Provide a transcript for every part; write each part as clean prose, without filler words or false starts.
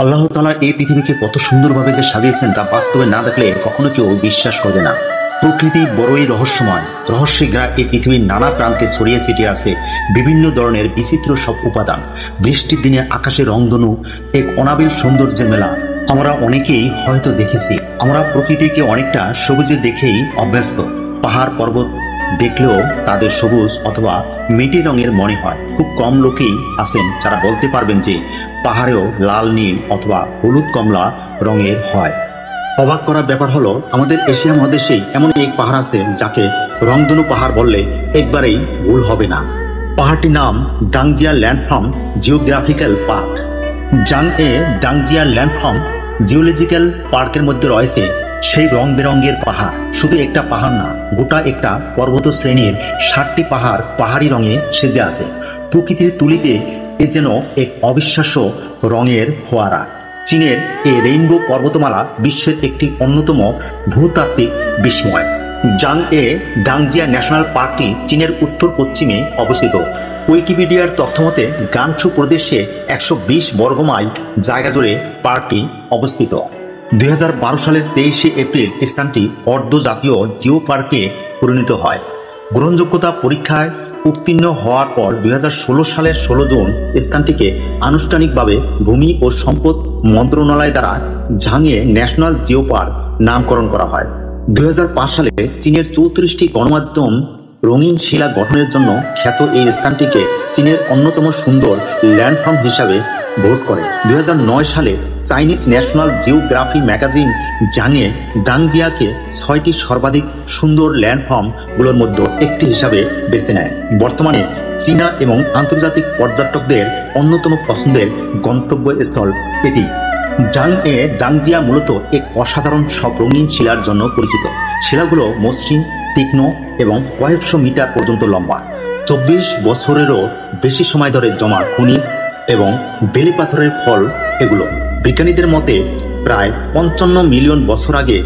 আল্লাহ তাআলা এই পৃথিবীকে কত সুন্দরভাবে যে সাজিয়েছেন তা বাস্তবে না দেখলে কখনো কেউ বিশ্বাস করবে না। প্রকৃতি বড়ই রহস্যময়, রহস্যে ঘেরা এই পৃথিবীর নানা প্রান্তে ছড়িয়ে ছিটিয়ে আছে বিভিন্ন ধরনের বিচিত্র সব উপাদান। বৃষ্টির দিনে আকাশে রংধনু এক অনাবিল সৌন্দর্যের মেলা আমরা অনেকেই হয়তো দেখেছি। আমরা প্রকৃতিকে অনেকটা সবুজে দেখেই অভ্যস্ত। পাহাড় পর্বত দেখলেও তাদের সবুজ অথবা মেটে রঙের মনে হয়। খুব কম লোকেই আছেন যারা বলতে পারবেন যে পাহাড়েও লাল, নীল অথবা হলুদ কমলা রঙের হয়। অবাক করার ব্যাপার হলো, আমাদের এশিয়া মহাদেশেই এমন এক পাহাড় আছে যাকে রংধনু পাহাড় বললে একবারেই ভুল হবে না। পাহাড়টির নাম Danxia landform geographical park. Zhangye Danxia landform geological পার্কের মধ্যে রয়েছে সেই রং বেরঙের পাহাড়। শুধু একটা পাহাড় না, গোটা একটা পর্বত শ্রেণীর 60টি পাহাড় পাহাড়ি রঙে সেজে আছে। প্রকৃতির তুলিতে এ যেন এক অবিশ্বাস্য রঙের ফোয়ারা। চীনের এই রেইনবো পর্বতমালা বিশ্বের একটি অন্যতম ভূতাত্ত্বিক বিস্ময়। জাংয়ে দাংজিয়া ন্যাশনাল পার্কটি চীনের উত্তর পশ্চিমে অবস্থিত। উইকিপিডিয়ার তথ্যমতে গানসু প্রদেশে 120 বর্গমাইল জায়গা জুড়ে পার্কটি অবস্থিত। 2012 সালের 23শে এপ্রিল স্থানটি অর্ধ জাতীয় জিও পার্কে পরিণত হয়। গ্রহণযোগ্যতা পরীক্ষায় উত্তীর্ণ হওয়ার পর 2016 সালের 16 জুন স্থানটিকে আনুষ্ঠানিকভাবে ভূমি ও সম্পদ মন্ত্রণালয় দ্বারা ঝাংয়ে ন্যাশনাল জিও পার্ক নামকরণ করা হয়। 2005 সালে চীনের 34টি গণমাধ্যম রঙিন শিলা গঠনের জন্য খ্যাত এই স্থানটিকে চীনের অন্যতম সুন্দর ল্যান্ডফর্ম হিসাবে ভোট করে। 2009 সালে চাইনিজ ন্যাশনাল জিওগ্রাফি ম্যাগাজিন জাংয়ে দাংজিয়াকে 6টি সর্বাধিক সুন্দর ল্যান্ডফর্মগুলোর মধ্যে একটি হিসাবে বেছে নেয়। বর্তমানে চীনা এবং আন্তর্জাতিক পর্যটকদের অন্যতম পছন্দের গন্তব্যস্থল এটি। জাংয়ে দাংজিয়া মূলত এক অসাধারণ সব রঙিন শিলার জন্য পরিচিত। শিলাগুলো মসৃণ, তীক্ষ্ণ এবং কয়েকশো মিটার পর্যন্ত লম্বা। 24 বছরেরও বেশি সময় ধরে জমা খনিজ এবং বেলে পাথরের ফল এগুলো। বিজ্ঞানীদের মতে প্রায় 55 মিলিয়ন বছর আগে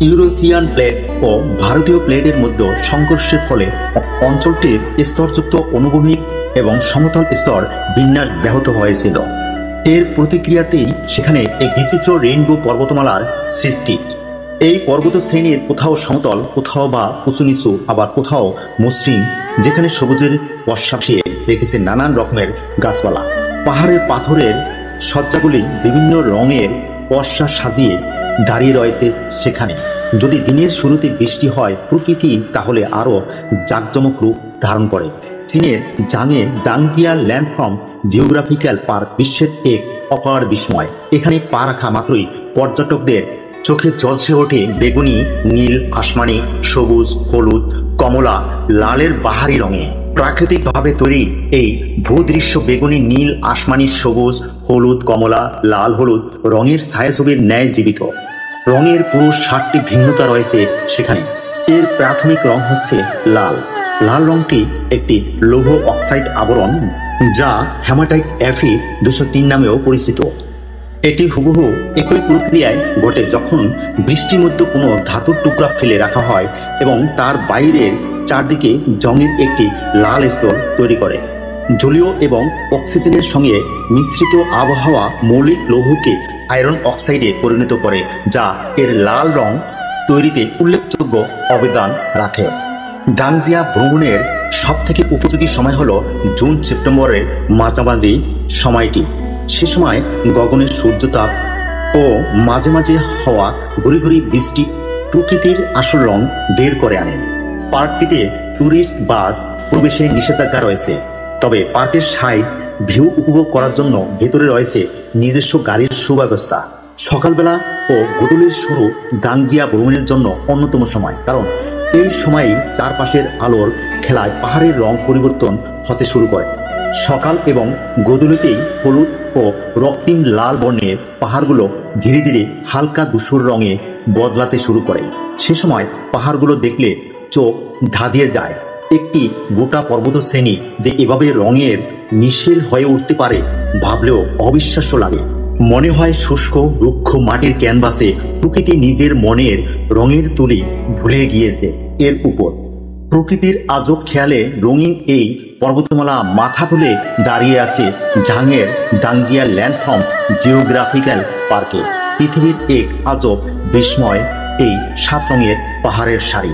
ইউরোসিয়ান প্লেট ও ভারতীয় প্লেটের মধ্যে সংঘর্ষের ফলে অঞ্চলটির স্তরযুক্ত অনুভূমিক এবং সমতল স্তর বিন্যাস ব্যাহত হয়েছিল। এর প্রতিক্রিয়াতেই সেখানে এক বিচিত্র রেইনবো পর্বতমালার সৃষ্টি। এই পর্বত শ্রেণীর কোথাও সমতল, কোথাও বা উঁচু নিচু, আবার কোথাও মসৃণ, যেখানে সবুজের বর্ষা ছিয়ে রেখেছে নানান রকমের গাছপালা। পাহাড়ের পাথরের সজ্জাগুলি বিভিন্ন রঙের বর্ষা সাজিয়ে দাঁড়িয়ে রয়েছে সেখানে। যদি দিনের শুরুতে বৃষ্টি হয়, প্রকৃতি তাহলে আরও জাঁকজমক রূপ ধারণ করে। চীনের জাংয়ে দাংজিয়া ল্যান্ডফর্ম জিওগ্রাফিক্যাল পার্ক বিশ্বের এক অপার বিস্ময়। এখানে পা রাখা মাত্রই পর্যটকদের চোখে ঝলসে ওঠে বেগুনি, নীল, আসমানি, সবুজ, হলুদ, কমলা, লালের বাহারি রঙে। প্রাকৃতিকভাবে তৈরি এই ভূদৃশ্য বেগুনি, নীল, আসমানি, সবুজ, হলুদ, কমলা, লাল, হলুদ রঙের ছায়াছবির ন্যায় জীবিত। রঙের পুরো 60টি ভিন্নতা রয়েছে সেখানে। এর প্রাথমিক রং হচ্ছে লাল। লাল রংটি একটি লৌহ অক্সাইড আবরণ, যা হেমাটাইট Fe 203 নামেও পরিচিত। এটি হুবহু একই প্রক্রিয়ায় ঘটে যখন বৃষ্টির মধ্যে কোনো ধাতুর টুকরা ফেলে রাখা হয় এবং তার বাইরের চারদিকে জংয়ের একটি লাল স্তর তৈরি করে। জলীয় এবং অক্সিজেনের সঙ্গে মিশ্রিত আবহাওয়া মৌলিক লৌহকে আয়রন অক্সাইডে পরিণত করে, যা এর লাল রং তৈরিতে উল্লেখযোগ্য অবদান রাখে। দাংজিয়া ভ্রমণের সবথেকে উপযোগী সময় হলো জুন-সেপ্টেম্বরের মাঝামাঝি সময়টি। সে সময় গগনের সূর্যতাপ ও মাঝে মাঝে হওয়া ঘুরি ঘুরি বৃষ্টি প্রকৃতির আসল রং বের করে আনে। পার্কটিতে ট্যুরিস্ট বাস প্রবেশে নিষেধাজ্ঞা রয়েছে, তবে পার্কের সাইড ভিউ উপভোগ করার জন্য ভেতরে রয়েছে নিজস্ব গাড়ির সুব্যবস্থা। সকালবেলা ও গোধূলির শুরু দাংজিয়া ভ্রমণের জন্য অন্যতম সময়, কারণ এই সময়েই চারপাশের আলোর খেলায় পাহাড়ের রং পরিবর্তন হতে শুরু করে। সকাল এবং গোধূলিতেই হলুদ ও রক্তিম লাল বর্ণের পাহাড়গুলো ধীরে ধীরে হালকা ধূসর রঙে বদলাতে শুরু করে। সে সময় পাহাড়গুলো দেখলে চোখ ধাঁধিয়ে যায়। একটি গোটা পর্বত শ্রেণী যে এভাবে রঙের মিশেল হয়ে উঠতে পারে ভাবলেও অবিশ্বাস্য লাগে। মনে হয় শুষ্ক রুক্ষ মাটির ক্যানভাসে প্রকৃতি নিজের মনের রঙের তুলি ভুলে গিয়েছে এর উপর। প্রকৃতির আজব খেয়ালে রঙিন এই পর্বতমালা মাথা তুলে দাঁড়িয়ে আছে ঝাংয়ের দাংজিয়া ল্যান্ডফর্ম জিওগ্রাফিক্যাল পার্কে। পৃথিবীর এক আজব বিস্ময় এই 7 রঙের পাহাড়ের সারি।